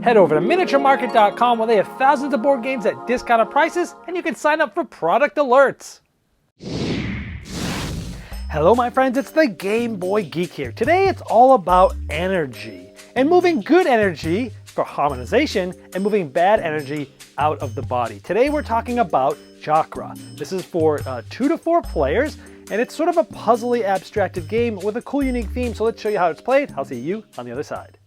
Head over to miniaturemarket.com where they have thousands of board games at discounted prices, and you can sign up for product alerts. Hello my friends, it's the Game Boy Geek here. Today it's all about energy and moving good energy for harmonization and moving bad energy out of the body. Today we're talking about Chakra. This is for 2 to 4 players, and it's sort of a puzzly abstracted game with a cool unique theme. So let's show you how it's played. I'll see you on the other side.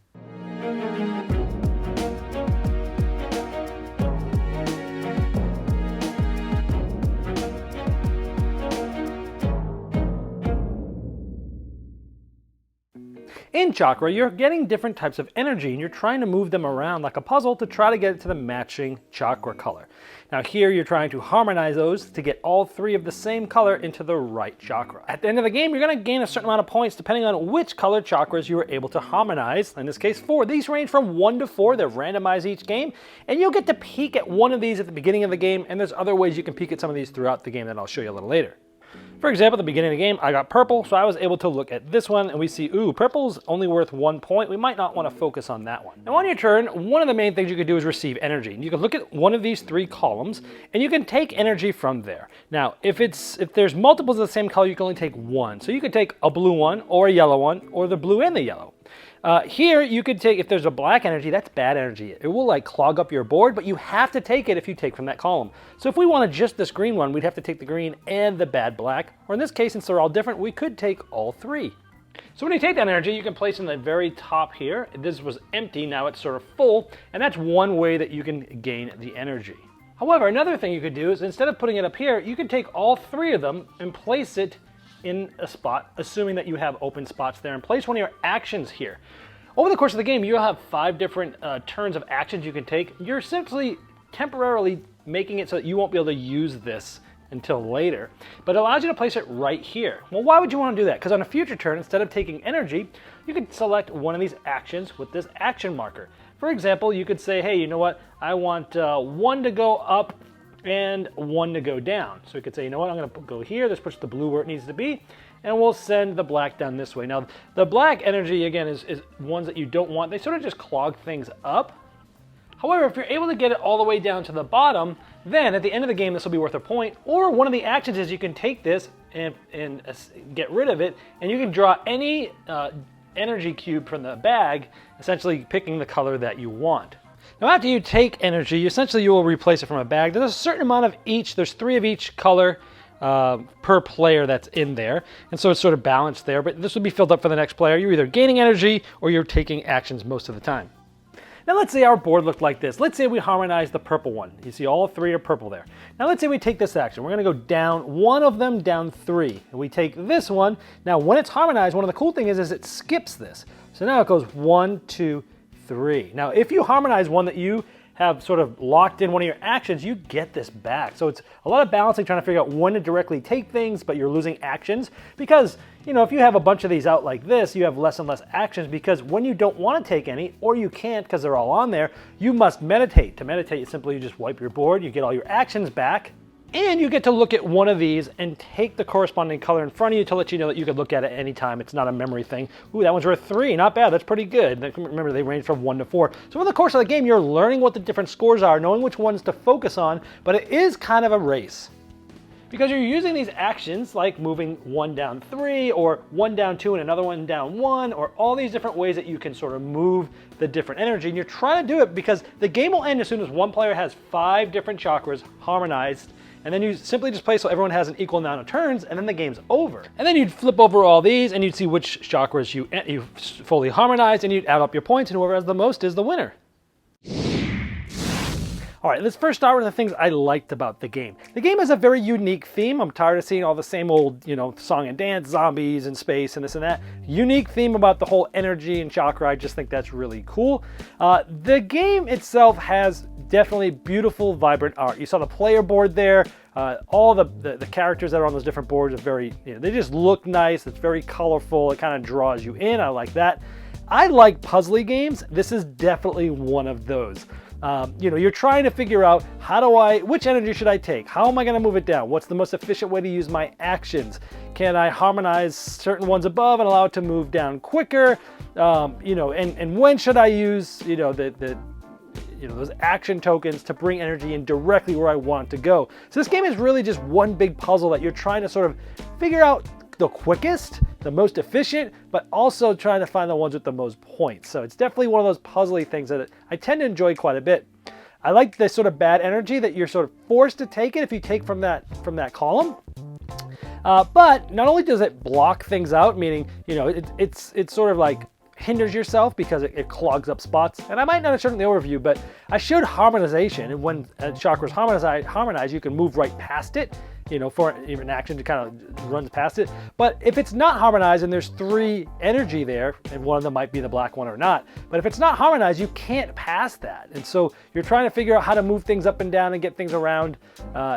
In Chakra, you're getting different types of energy and you're trying to move them around like a puzzle to try to get it to the matching chakra color. Now here you're trying to harmonize those to get all 3 of the same color into the right chakra. At the end of the game, you're going to gain a certain amount of points depending on which color chakras you were able to harmonize. In this case, 4. These range from 1 to 4. They're randomized each game, and you'll get to peek at one of these at the beginning of the game, and there's other ways you can peek at some of these throughout the game that I'll show you a little later. For example, at the beginning of the game, I got purple, so I was able to look at this one and we see, ooh, purple's only worth 1 point. We might not want to focus on that one. Now on your turn, one of the main things you could do is receive energy. And you can look at one of these 3 columns and you can take energy from there. Now, if there's multiples of the same color, you can only take 1. So you could take a blue one or a yellow one or the blue and the yellow. Here you could take, if there's a black energy, that's bad energy. It will like clog up your board, but you have to take it if you take from that column. So if we wanted just this green one, we'd have to take the green and the bad black. Or in this case, since they're all different, we could take all 3. So when you take that energy, you can place in the very top here. This was empty, now it's sort of full, and that's one way that you can gain the energy. However, another thing you could do is instead of putting it up here, you could take all 3 of them and place it in a spot, assuming that you have open spots there, and place one of your actions here. Over the course of the game, you'll have 5 different turns of actions you can take. You're simply temporarily making it so that you won't be able to use this until later, but it allows you to place it right here. Well, why would you want to do that? Because on a future turn, instead of taking energy, you could select one of these actions with this action marker. For example, you could say, hey, you know what? I want 1 to go up and 1 to go down. So we could say, you know what, I'm going to go here, this puts the blue where it needs to be, and we'll send the black down this way. Now, the black energy, again, is ones that you don't want. They sort of just clog things up. However, if you're able to get it all the way down to the bottom, then at the end of the game, this will be worth a point. Or one of the actions is you can take this and get rid of it, and you can draw any energy cube from the bag, essentially picking the color that you want. Now after you take energy, essentially you will replace it from a bag. There's a certain amount of each, there's 3 of each color per player that's in there. And so it's sort of balanced there, but this will be filled up for the next player. You're either gaining energy or you're taking actions most of the time. Now let's say our board looked like this. Let's say we harmonize the purple one. You see all 3 are purple there. Now let's say we take this action. We're going to go down, one of them down 3. And we take this one. Now when it's harmonized, one of the cool things is it skips this. So now it goes 1, 2, 3. Now, if you harmonize one that you have sort of locked in one of your actions, you get this back. So it's a lot of balancing, trying to figure out when to directly take things, but you're losing actions. Because, you know, if you have a bunch of these out like this, you have less and less actions, because when you don't want to take any, or you can't because they're all on there, you must meditate. To meditate, simply you just wipe your board, you get all your actions back, and you get to look at one of these and take the corresponding color in front of you to let you know that you could look at it anytime. It's not a memory thing. Ooh, that one's worth 3. Not bad. That's pretty good. Remember, they range from 1 to 4. So over the course of the game, you're learning what the different scores are, knowing which ones to focus on, but it is kind of a race. Because you're using these actions like moving 1 down 3 or 1 down 2 and another one down 1, or all these different ways that you can sort of move the different energy. And you're trying to do it because the game will end as soon as one player has 5 different chakras harmonized. And then you simply just play so everyone has an equal amount of turns, and then the game's over. And then you'd flip over all these, and you'd see which chakras you fully harmonized, and you'd add up your points, and whoever has the most is the winner. All right, let's first start with the things I liked about the game. The game has a very unique theme. I'm tired of seeing all the same old, song and dance, zombies and space and this and that. Unique theme about the whole energy and chakra. I just think that's really cool. The game itself has definitely beautiful, vibrant art. You saw the player board there. All the characters that are on those different boards are very, they just look nice. It's very colorful. It kind of draws you in. I like that. I like puzzly games. This is definitely one of those. You're trying to figure out which energy should I take? How am I going to move it down? What's the most efficient way to use my actions? Can I harmonize certain ones above and allow it to move down quicker? And when should I use, the those action tokens to bring energy in directly where I want it to go. So this game is really just one big puzzle that you're trying to sort of figure out the quickest, the most efficient, but also trying to find the ones with the most points. So it's definitely one of those puzzly things that I tend to enjoy quite a bit. I like the sort of bad energy that you're sort of forced to take it if you take from that column. But not only does it block things out, meaning, it's sort of like hinders yourself because it clogs up spots. And I might not have shown it in the overview, but I showed harmonization, and when chakras harmonize, you can move right past it, for even action to kind of runs past it. But if it's not harmonized and there's 3 energy there, and one of them might be the black one or not, but if it's not harmonized, you can't pass that. And so you're trying to figure out how to move things up and down and get things around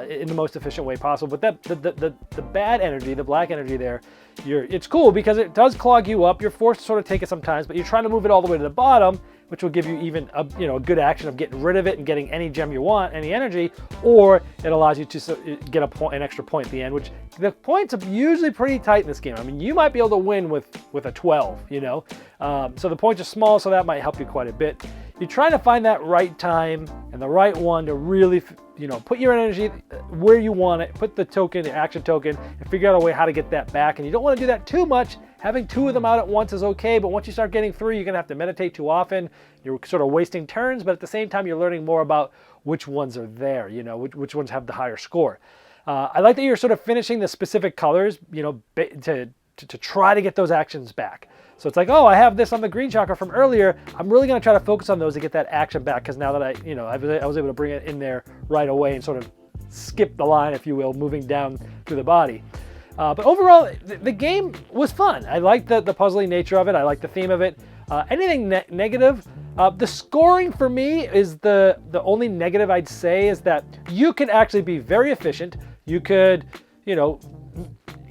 in the most efficient way possible. But the bad energy, the black energy there, it's cool because it does clog you up. You're forced to sort of take it sometimes, but you're trying to move it all the way to the bottom, which will give you even a good action of getting rid of it and getting any gem you want, any energy, or it allows you to get an extra point at the end, which the points are usually pretty tight in this game. I mean, you might be able to win with a 12, so the points are small, so that might help you quite a bit. You're trying to find that right time and the right one to really, put your energy where you want it, put the token, the action token, and figure out a way how to get that back. And you don't want to do that too much. Having 2 of them out at once is okay, but once you start getting 3, you're going to have to meditate too often. You're sort of wasting turns, but at the same time, you're learning more about which ones are there, which ones have the higher score. I like that you're sort of finishing the specific colors, to try to get those actions back. So it's like, oh, I have this on the green chakra from earlier. I'm really going to try to focus on those to get that action back, because now that I was able to bring it in there right away and sort of skip the line, if you will, moving down through the body. But overall, the game was fun. I like the puzzly nature of it. I like the theme of it. Anything negative? The scoring for me is the only negative I'd say is that you could actually be very efficient. You could,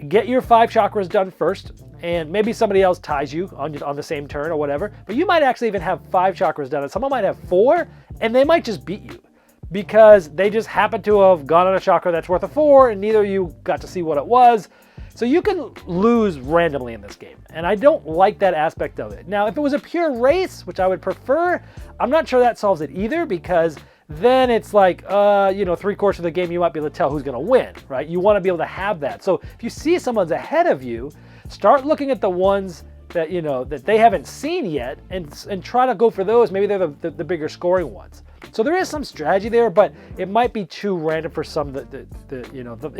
get your 5 chakras done first, and maybe somebody else ties you on the same turn or whatever. But you might actually even have 5 chakras done, and someone might have 4, and they might just beat you because they just happen to have gone on a chakra that's worth a 4, and neither of you got to see what it was. So you can lose randomly in this game, and I don't like that aspect of it. Now, if it was a pure race, which I would prefer, I'm not sure that solves it either, because then it's like, 3/4 of the game, you might be able to tell who's going to win, right? You want to be able to have that. So if you see someone's ahead of you, start looking at the ones that, that they haven't seen yet, and try to go for those. Maybe they're the bigger scoring ones. So there is some strategy there, but it might be too random for some. In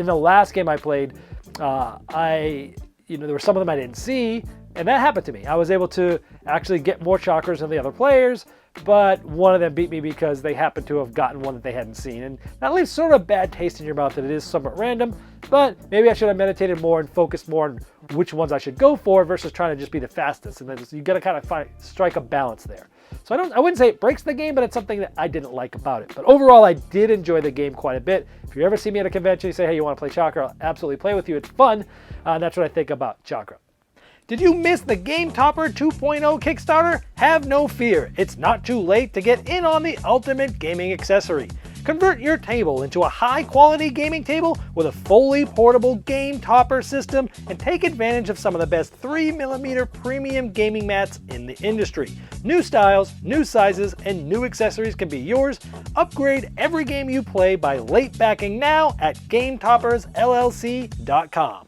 the last game I played, there were some of them I didn't see, and that happened to me. I was able to actually get more chakras than the other players, but one of them beat me because they happened to have gotten one that they hadn't seen. And that leaves sort of a bad taste in your mouth that it is somewhat random, but maybe I should have meditated more and focused more on which ones I should go for versus trying to just be the fastest. And then you got to kind of strike a balance there. So I wouldn't say it breaks the game, but it's something that I didn't like about it. But overall, I did enjoy the game quite a bit. If you ever see me at a convention, you say, hey, you want to play Chakra, I'll absolutely play with you. It's fun. That's what I think about Chakra. Did you miss the Game Topper 2.0 Kickstarter? Have no fear. It's not too late to get in on the ultimate gaming accessory. Convert your table into a high-quality gaming table with a fully portable Game Topper system and take advantage of some of the best 3mm premium gaming mats in the industry. New styles, new sizes, and new accessories can be yours. Upgrade every game you play by late backing now at GameToppersLLC.com.